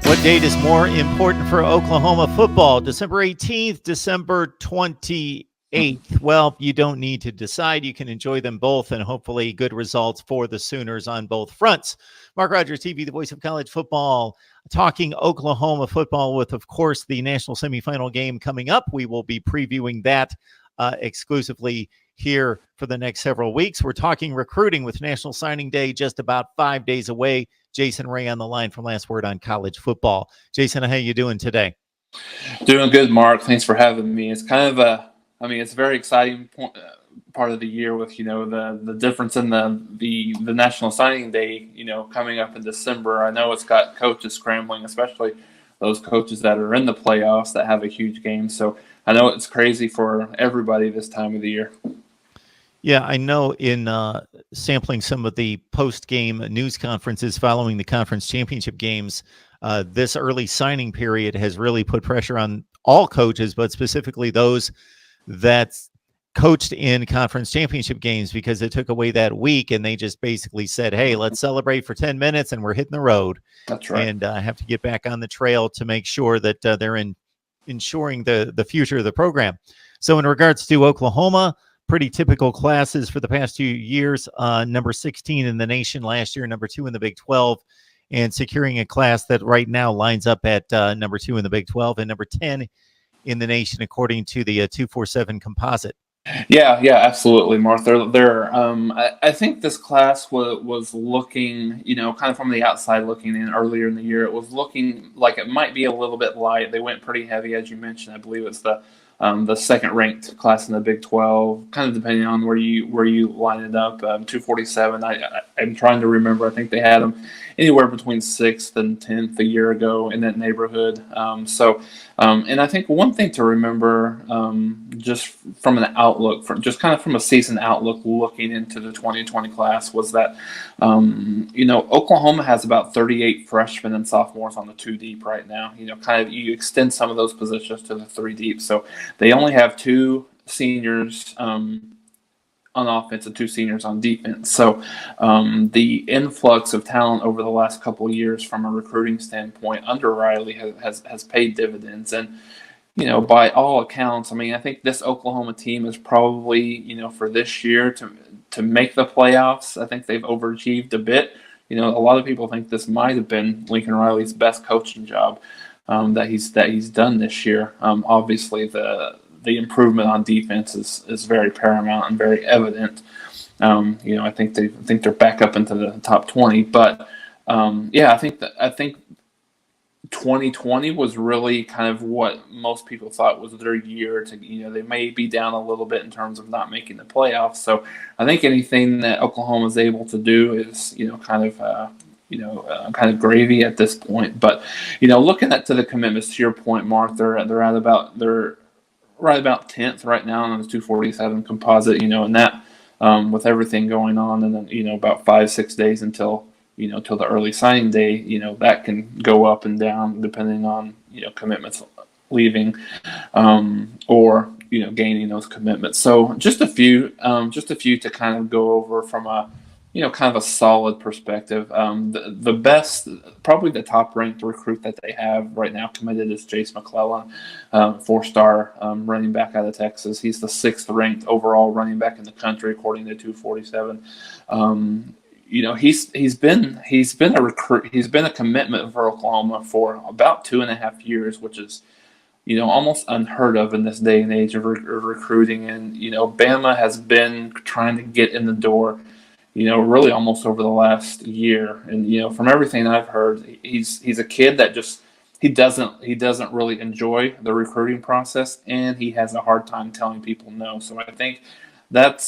What date is more important for Oklahoma football? December 18th, December 28th? Well, you don't need to decide. You can enjoy them both and hopefully good results for the Sooners on both fronts. Mark Rogers TV, the voice of college football, talking Oklahoma football with, of course, the national semifinal game coming up. We will be previewing that exclusively here for the next several weeks. We're talking recruiting with National Signing Day just about 5 days away. Jason Ray on the line from Last Word on College Football. Jason, how you doing today? Doing good, Mark. Thanks for having me. It's kind of it's a very exciting part of the year with, the difference in the National Signing Day, coming up in December. I know it's got coaches scrambling, especially those coaches that are in the playoffs that have a huge game. So I know it's crazy for everybody this time of the year. Yeah, I know in sampling some of the post-game news conferences following the conference championship games, this early signing period has really put pressure on all coaches, but specifically those that coached in conference championship games, because it took away that week and they just basically said, hey, let's celebrate for 10 minutes and we're hitting the road. That's right. And have to get back on the trail to make sure that they're ensuring the future of the program. So in regards to Oklahoma, pretty typical classes for the past 2 years. Number 16 in the nation last year, number 2 in the Big 12, and securing a class that right now lines up at number 2 in the Big 12 and number 10 in the nation, according to the 247 composite. Yeah, absolutely, Mark. I think this class was looking, kind of from the outside looking in earlier in the year. It was looking like it might be a little bit light. They went pretty heavy, as you mentioned. I believe it's the second-ranked class in the Big 12, kind of depending on where you line it up. 247. I'm trying to remember. I think they had them anywhere between 6th and 10th a year ago in that neighborhood. And I think one thing to remember, just from an outlook, just kind of from a season outlook, looking into the 2020 class, was that Oklahoma has about 38 freshmen and sophomores on the 2 deep right now. You extend some of those positions to the 3 deep, so they only have 2 seniors on offense and 2 seniors on defense. So the influx of talent over the last couple of years from a recruiting standpoint under Riley has paid dividends. And, by all accounts, I think this Oklahoma team is probably, for this year to make the playoffs, I think they've overachieved a bit. A lot of people think this might have been Lincoln Riley's best coaching job that he's done this year. Obviously, the improvement on defense is very paramount and very evident. I think they're back up into the top 20. But I think 2020 was really kind of what most people thought was their year to. They may be down a little bit in terms of not making the playoffs. So I think anything that Oklahoma is able to do is kind of gravy at this point. But looking to the commitments, to your point, Mark, they're right about 10th right now on the 247 composite, and that with everything going on, and then about 5-6 days until till the early signing day, that can go up and down depending on commitments leaving or gaining those commitments. So just a few to kind of go over from a kind of a solid perspective. The best, probably the top-ranked recruit that they have right now committed is Jace McClellan, 4-star running back out of Texas. He's the 6th-ranked overall running back in the country, according to 247. He's been a recruit. He's been a commitment for Oklahoma for about 2.5 years, which is almost unheard of in this day and age of recruiting. And Bama has been trying to get in the door, really almost over the last year. And from everything I've heard, he's a kid that just he doesn't really enjoy the recruiting process, and he has a hard time telling people no. So I think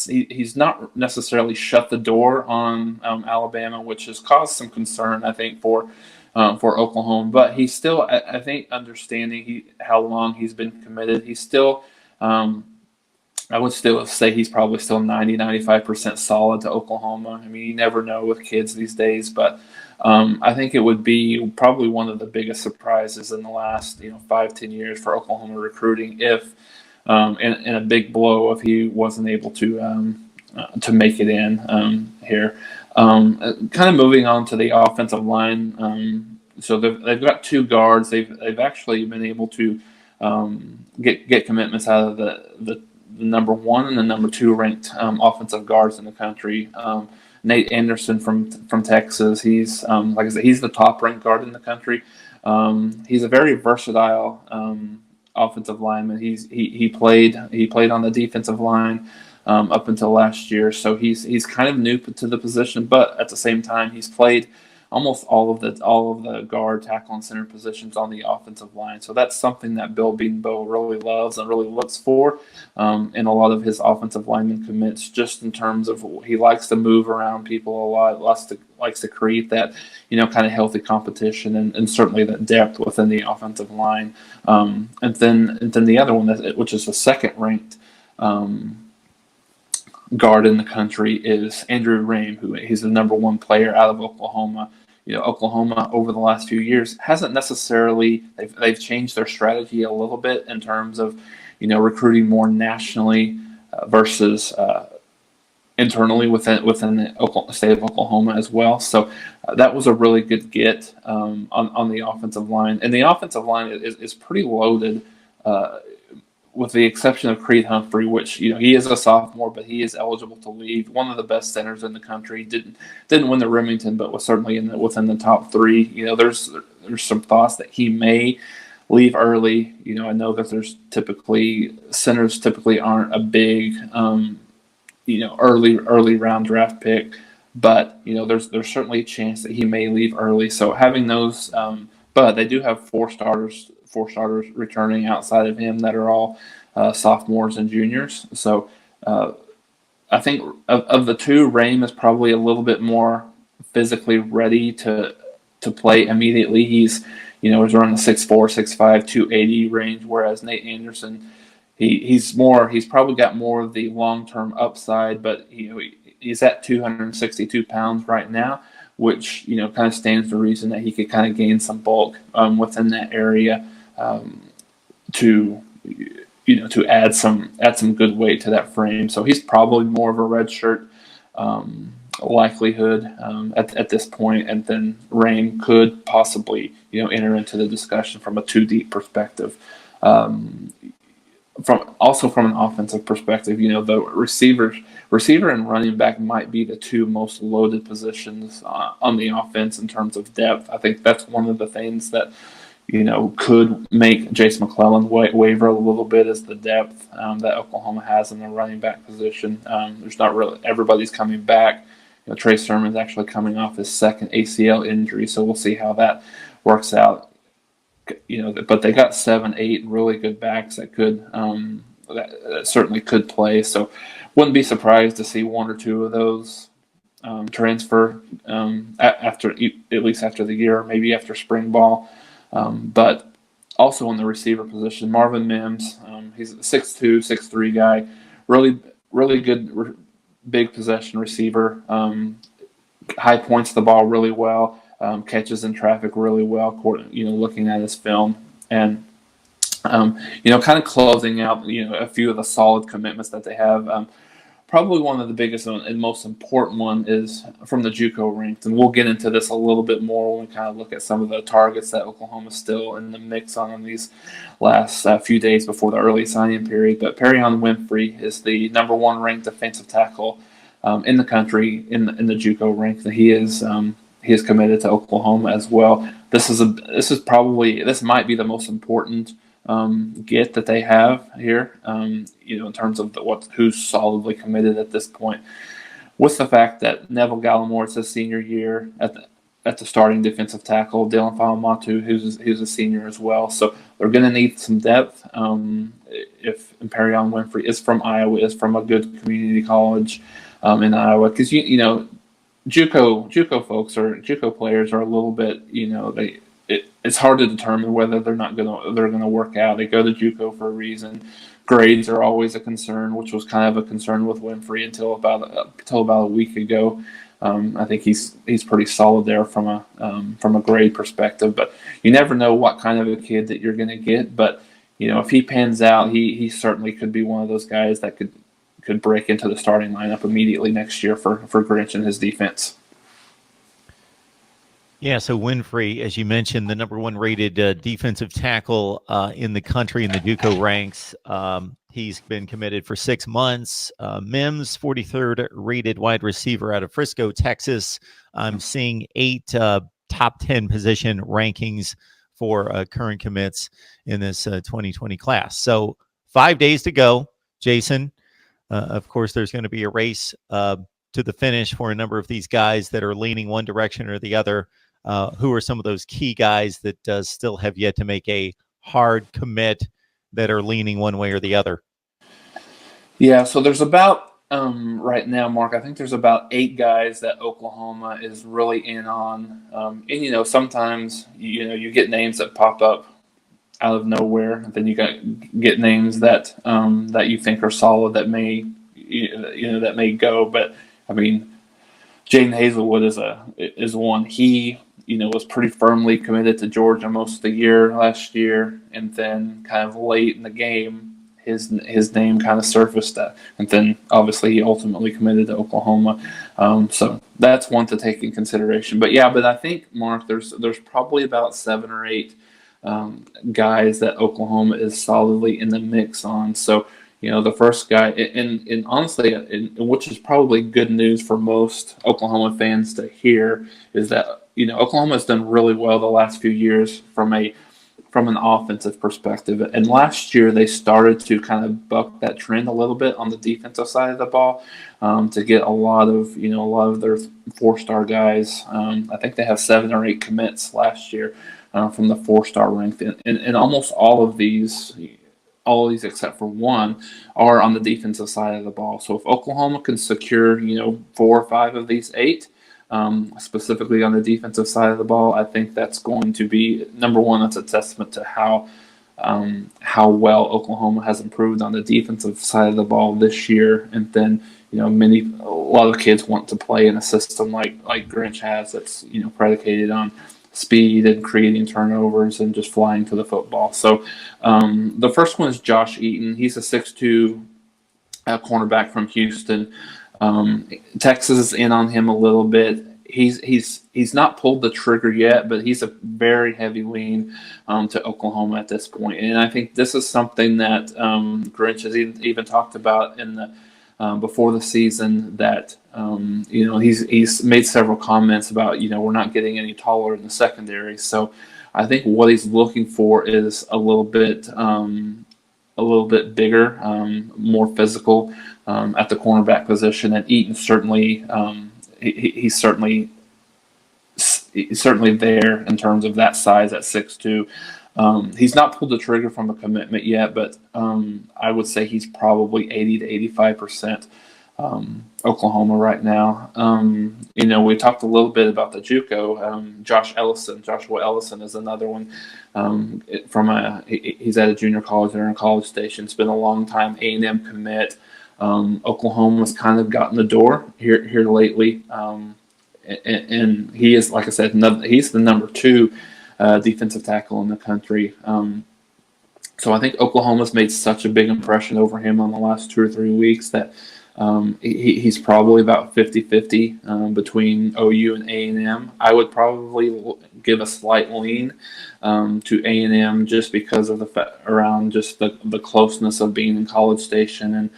he's not necessarily shut the door on Alabama, which has caused some concern, I think, for Oklahoma. But he's still, I think, understanding how long he's been committed. He's still, I would still say he's probably still 90-95% solid to Oklahoma. You never know with kids these days, but I think it would be probably one of the biggest surprises in the last 5-10 years for Oklahoma recruiting if. In a big blow if he wasn't able to make it in here. Kind of moving on to the offensive line So they've got two guards. They've actually been able to get commitments out of the number one and the number two ranked offensive guards in the country. Nate Anderson from Texas. He's like I said, he's the top ranked guard in the country. He's a very versatile offensive lineman. He played on the defensive line up until last year, so he's kind of new to the position, but at the same time he's played almost all of the guard, tackle, and center positions on the offensive line. So that's something that Bill Bedenbaugh really loves and really looks for in a lot of his offensive lineman commits, just in terms of he likes to move around people a lot, likes to create that, kind of healthy competition and certainly that depth within the offensive line. And then the other one, which is the second ranked guard in the country, is Andrew Rame, he's the number one player out of Oklahoma. Oklahoma over the last few years hasn't necessarily, they've changed their strategy a little bit in terms of, recruiting more nationally versus internally within the state of Oklahoma as well. So that was a really good get on the offensive line. And the offensive line is pretty loaded, with the exception of Creed Humphrey, which he is a sophomore, but he is eligible to leave. One of the best centers in the country. Didn't win the Remington, but was certainly within the top three. There's some thoughts that he may leave early. I know that centers typically aren't a big early round draft pick, but there's certainly a chance that he may leave early. So having those, but they do have four starters returning outside of him that are all sophomores and juniors. So I think of the two, Rame is probably a little bit more physically ready to play immediately. He's is around the 6'4", 6'5", 280 range, whereas Nate Anderson, he's probably got more of the long-term upside, but he's at 262 pounds right now, which kind of stands to reason that he could kind of gain some bulk within that area to add some good weight to that frame. So he's probably more of a redshirt likelihood at this point, and then Rame could possibly enter into the discussion from a 2-deep perspective. From an offensive perspective, the receiver and running back might be the two most loaded positions on the offense in terms of depth. I think that's one of the things that could make Jace McClellan waver a little bit, is the depth that Oklahoma has in the running back position. There's not really, everybody's coming back. Trey Sermon's actually coming off his second ACL injury, so we'll see how that works out. But they got 7-8 really good backs that could that certainly could play. So wouldn't be surprised to see one or two of those transfer after, at least after the year, or maybe after spring ball. But also in the receiver position, Marvin Mims, he's a 6'2", 6'3" guy, really good big possession receiver, high points the ball really well, catches in traffic really well, looking at his film. And, kind of closing out, a few of the solid commitments that they have. Probably one of the biggest and most important one is from the JUCO ranks, and we'll get into this a little bit more when we kind of look at some of the targets that Oklahoma's still in the mix on these last few days before the early signing period. But Perion Winfrey is the number one ranked defensive tackle in the country in the JUCO ranks, and he is committed to Oklahoma as well. This might be the most important get that they have here, in terms of who's solidly committed at this point. With the fact that Neville Gallimore, it's his senior year at the starting defensive tackle, Dylan Faamatu, who's a senior as well. So they're going to need some depth. If Perion Winfrey is from Iowa, is from a good community college in Iowa, because JUCO players are a little bit, it's hard to determine whether they're gonna work out. They go to JUCO for a reason. Grades are always a concern, which was kind of a concern with Winfrey until about a week ago. I think he's pretty solid there from a grade perspective, but you never know what kind of a kid that you're going to get. But if he pans out, he certainly could be one of those guys that could break into the starting lineup immediately next year for Grinch and his defense. Yeah, so Winfrey, as you mentioned, the number one rated defensive tackle in the country in the JUCO ranks. He's been committed for 6 months. Mims, 43rd rated wide receiver out of Frisco, Texas. I'm seeing 8 top 10 position rankings for current commits in this 2020 class. So 5 days to go, Jason. Of course, there's going to be a race to the finish for a number of these guys that are leaning one direction or the other. Who are some of those key guys that still have yet to make a hard commit that are leaning one way or the other? Yeah, so there's about right now, Mark, I think there's about 8 guys that Oklahoma is really in on. And sometimes you get names that pop up out of nowhere. And then you get names that that you think are solid that may that may go. But I mean, Jaden Hazelwood is one. He was pretty firmly committed to Georgia most of the year last year, and then kind of late in the game, his name kind of surfaced, and then obviously he ultimately committed to Oklahoma. So that's one to take in consideration. But I think, Mark, there's probably about 7 or 8 guys that Oklahoma is solidly in the mix on. So the first guy, and honestly, which is probably good news for most Oklahoma fans to hear, is that Oklahoma has done really well the last few years from an offensive perspective. And last year they started to kind of buck that trend a little bit on the defensive side of the ball, to get a lot of their 4-star guys. I think they have 7 or 8 commits last year from the 4-star ranked, and almost all of these except for one are on the defensive side of the ball. So if Oklahoma can secure 4 or 5 of these 8, specifically on the defensive side of the ball, I think that's going to be number one. That's a testament to how well Oklahoma has improved on the defensive side of the ball this year. And then a lot of kids want to play in a system like Grinch has, that's predicated on speed and creating turnovers and just flying to the football. So the first one is Josh Eaton. He's a 6'2" cornerback from Houston. Texas is in on him a little bit. He's not pulled the trigger yet, but he's a very heavy lean to Oklahoma at this point. And I think this is something that Grinch has even talked about in the before the season, that he's made several comments about we're not getting any taller in the secondary. So I think what he's looking for is a little bit bigger, more physical at the cornerback position. And Eaton certainly he's certainly there in terms of that size at 6'2". He's not pulled the trigger from a commitment yet, but I would say he's probably 80 to 85% Oklahoma right now. We talked a little bit about the JUCO. Joshua Ellison is another one. He's at a junior college there in College Station. It's been a long time A&M commit. Oklahoma's kind of gotten the door here lately, and he is, like I said, he's the number 2 defensive tackle in the country. So I think Oklahoma's made such a big impression over him on the last 2 or 3 weeks that he's probably about 50-50 between OU and A&M. I would probably give a slight lean to A&M just because of around just the closeness of being in College Station and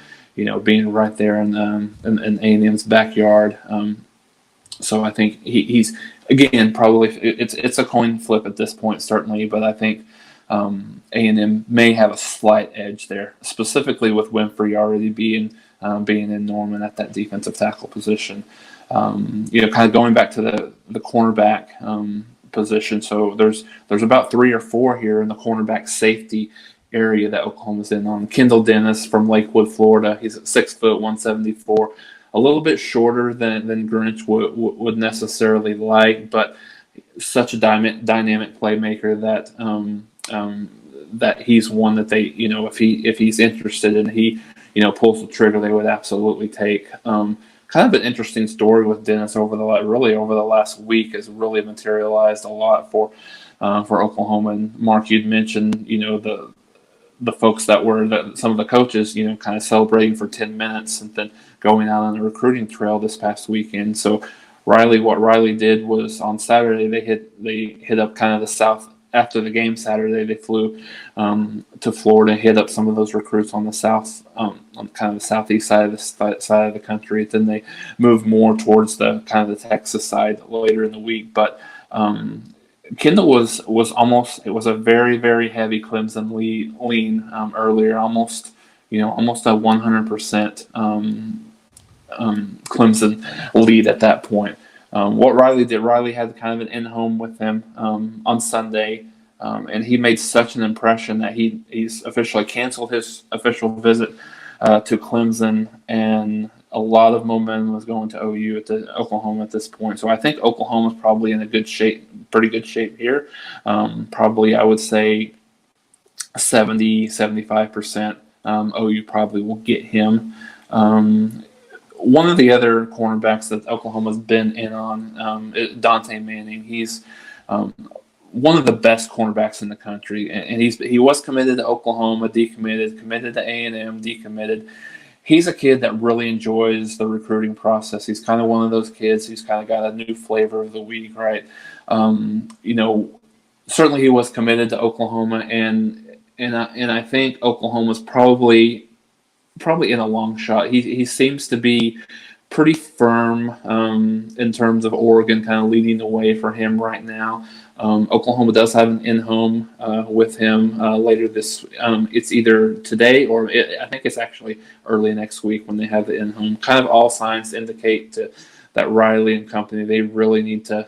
being right there in A&M's backyard. So I think he's, again, probably it's a coin flip at this point, certainly, but I think A&M may have a slight edge there, specifically with Winfrey already being in Norman at that defensive tackle position. Kind of going back to the cornerback position. So there's about 3 or 4 here in the cornerback safety area that Oklahoma's in on. Kendall Dennis from Lakewood, Florida. He's at 6 foot, 174. A little bit shorter than Grinch would necessarily like, but such a dynamic playmaker that he's one that they, if he's interested and he, pulls the trigger, they would absolutely take. Kind of an interesting story with Dennis over the last week has really materialized a lot for Oklahoma. And Mark, you'd mentioned, the folks that were some of the coaches, kind of celebrating for 10 minutes and then going out on the recruiting trail this past weekend. So What Riley did was on Saturday they hit up kind of the south. After the game Saturday, they flew to Florida, hit up some of those recruits on the south, on kind of the southeast side of the country. Then they moved more towards the kind of the Texas side later in the week. But Kendall was a very, very heavy Clemson lean earlier, almost a 100% Clemson lead at that point. What Riley did, Riley had kind of an in-home with him on Sunday, and he made such an impression that he's officially canceled his official visit to Clemson, and a lot of momentum was going to Oklahoma at this point. So I think Oklahoma's probably in a pretty good shape here. Probably, I would say 70-75%. OU probably will get him. One of the other cornerbacks that Oklahoma's been in on is Dante Manning. He's one of the best cornerbacks in the country, and he was committed to Oklahoma, decommitted, committed to A&M, decommitted. He's a kid that really enjoys the recruiting process. He's kind of one of those kids who's kind of got a new flavor of the week, right? Certainly he was committed to Oklahoma, and I think Oklahoma's probably in a long shot. He seems to be pretty firm in terms of Oregon kind of leading the way for him right now. Oklahoma does have an in-home with him later this. It's either today or I think it's actually early next week when they have the in-home. Kind of all signs indicate that Riley and company, they really need to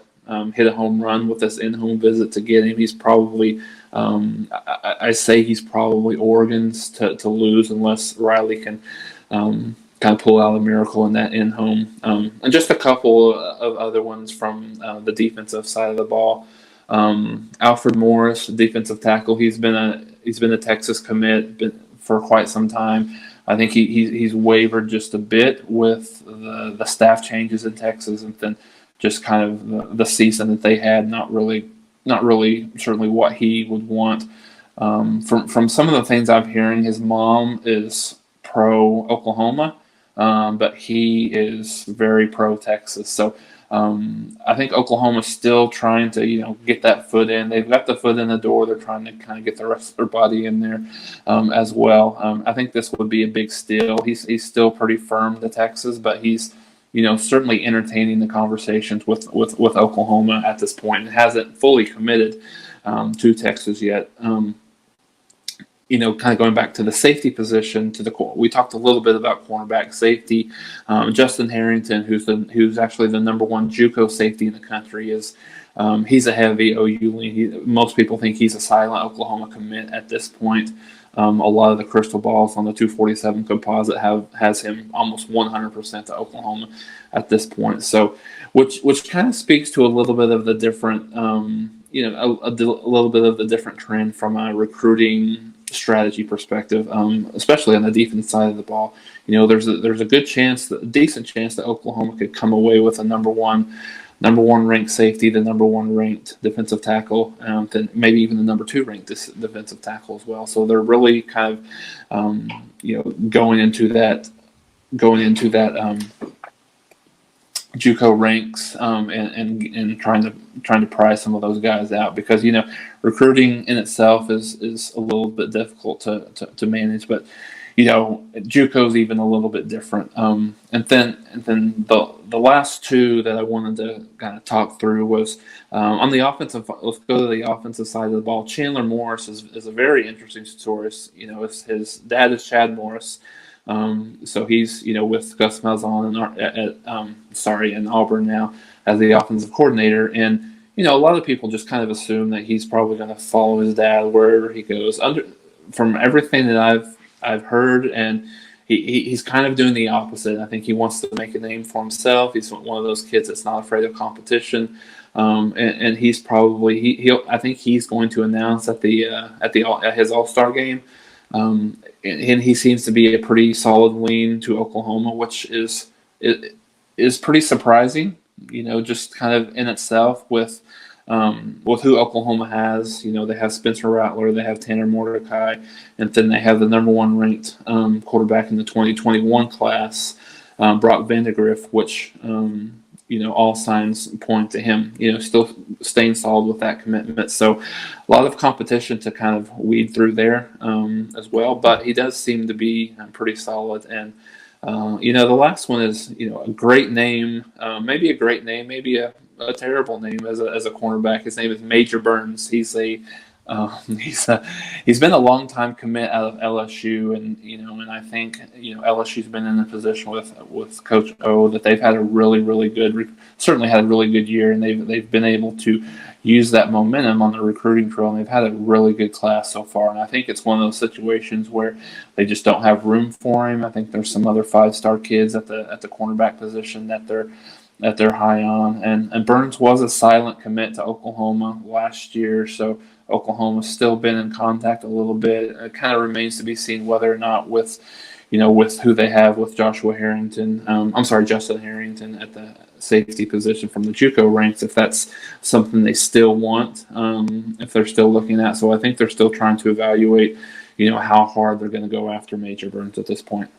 hit a home run with this in-home visit to get him. He's probably, I say he's probably Oregon's to lose unless Riley can kind of pull out a miracle in that in-home. And just a couple of other ones from the defensive side of the ball. Alfred Morris, defensive tackle, he's been a Texas commit for quite some time. I think he's wavered just a bit with the staff changes in Texas, and then just kind of the season that they had, not really certainly what he would want. From some of the things I'm hearing, his mom is pro Oklahoma, but he is very pro Texas. So I think Oklahoma's still trying to get that foot in. They've got the foot in the door. They're trying to kind of get the rest of their body in there as well. I think this would be a big steal. He's still pretty firm to Texas, but he's certainly entertaining the conversations with Oklahoma at this point, and hasn't fully committed to Texas yet. Kind of going back to the safety position, we talked a little bit about cornerback safety. Justin Harrington, who's actually the number one JUCO safety in the country, he's a heavy OU lean. Most people think he's a silent Oklahoma commit at this point. A lot of the crystal balls on the 247 composite has him almost 100% to Oklahoma at this point. So, which kind of speaks to a little bit of the different, a little bit of the different trend from a recruiting strategy perspective, especially on the defense side of the ball. There's a decent chance that Oklahoma could come away with a number one ranked safety, the number one ranked defensive tackle, then maybe even the number two ranked defensive tackle as well. So they're really kind of, going into that JUCO ranks and trying to pry some of those guys out, because recruiting in itself is a little bit difficult to manage, but JUCO's even a little bit different. And then the last two that I wanted to kind of talk through was on the offensive. Let's go to the offensive side of the ball. Chandler Morris is a very interesting story. His dad is Chad Morris. So he's with Gus Malzahn in Auburn now as the offensive coordinator, and a lot of people just kind of assume that he's probably going to follow his dad wherever he goes. From everything that I've heard, and he's kind of doing the opposite. I think he wants to make a name for himself. He's one of those kids that's not afraid of competition, and he's probably I think he's going to announce at his All-Star game. And he seems to be a pretty solid lean to Oklahoma, which is pretty surprising, just kind of in itself with who Oklahoma has. They have Spencer Rattler, they have Tanner Mordecai, and then they have the number one ranked quarterback in the 2021 class, Brock Vandegrift, which all signs point to him, still staying solid with that commitment. So a lot of competition to kind of weed through there as well. But he does seem to be pretty solid. And, the last one is, a great name, maybe a great name, maybe a terrible name as a cornerback. His name is Major Burns. He's been a long time commit out of LSU, and I think LSU's been in a position with Coach O that they've had a really certainly had a really good year, and they've been able to use that momentum on the recruiting trail, and they've had a really good class so far. And I think it's one of those situations where they just don't have room for him. I think there's some other 5-star kids at the cornerback position that they're high on, and Burns was a silent commit to Oklahoma last year, so Oklahoma's still been in contact a little bit. It kind of remains to be seen whether or not with who they have with Justin Harrington at the safety position from the JUCO ranks, if that's something they still want, if they're still looking at. So I think they're still trying to evaluate, how hard they're going to go after Major Burns at this point.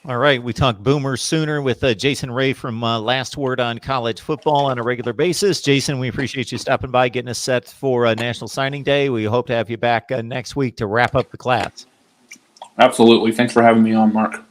All right, we talk Boomer Sooner with Jason Ray from Last Word on College Football on a regular basis. Jason, we appreciate you stopping by, getting us set for National Signing Day. We hope to have you back next week to wrap up the class. Absolutely. Thanks for having me on, Mark.